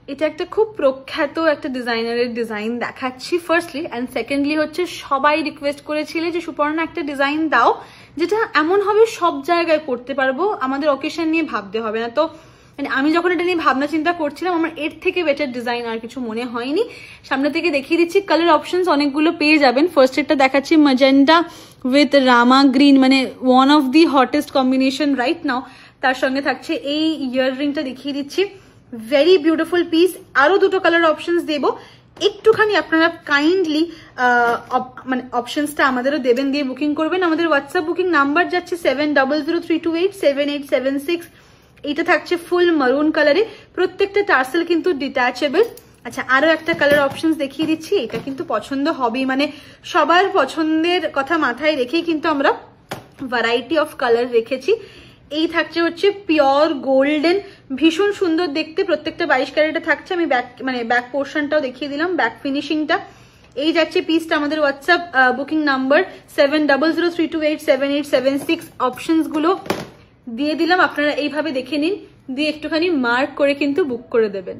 এটা একটা খুব প্রখ্যাত একটা ডিজাইনারের ডিজাইন দেখাচ্ছি ফার্স্টলি, অ্যান্ড সেকেন্ডলি হচ্ছে সবাই রিকোয়েস্ট করেছিলে যে সুপর্ণা একটা ডিজাইন দাও যেটা এমন হবে সব জায়গায় পড়তে পারবো, আমাদের অকেশন নিয়ে ভাবতে হবে না। তো মানে আমি যখন এটা নিয়ে ভাবনা চিন্তা করছিলাম আমার এর থেকে বেটার ডিজাইন আর কিছু মনে হয়নি। সামনে থেকে দেখিয়ে দিচ্ছি, কালার অপশনস অনেকগুলো পেয়ে যাবেন। ফার্স্ট এটা দেখাচ্ছি ম্যাজেন্টা উইথ রামা গ্রিন, মানে one of the hottest combination right now. তার সঙ্গে থাকছে এই ইয়ার রিংটা দেখিয়ে দিচ্ছি, ভেরি বিউটিফুল পিস। আরো দুটো কালার অপশনস দেবো, একটুখানি আপনারা কাইন্ডলি মানে অপশনসটা আমাদেরও দেবেন, দিয়ে বুকিং করবেন। আমাদের হোয়াটসঅ্যাপ বুকিং নাম্বার যাচ্ছে 7003287876। এইটা থাকছে ফুল মারুন কালারে, প্রত্যেকটা টার্সেল কিন্তু ডিট্যাচেবল। আচ্ছা, আরো একটা কালার অপশনস দেখিয়ে দিচ্ছি, এটা কিন্তু পছন্দ হবেই, মানে সবার পছন্দের কথা মাথায় রেখেই কিন্তু আমরা ভ্যারাইটি অফ কালার রেখেছি। এই থাকছে হচ্ছে পিওর গোল্ডেন, ভীষণ সুন্দর দেখতে, প্রত্যেকটা 22 ক্যারেটে থাকছে। আমি ব্যাক পোর্শনটাও দেখিয়ে দিলাম, ব্যাক ফিনিশিংটা। এই যাচ্ছে পিসটা। আমাদের হোয়াটসঅ্যাপ বুকিং নাম্বার 7003287876। অপশনস গুলো দিয়ে দিলাম, আপনারা এইভাবে দেখে নিন, দিয়ে একটুখানি মার্ক করে কিন্তু বুক করে দেবেন।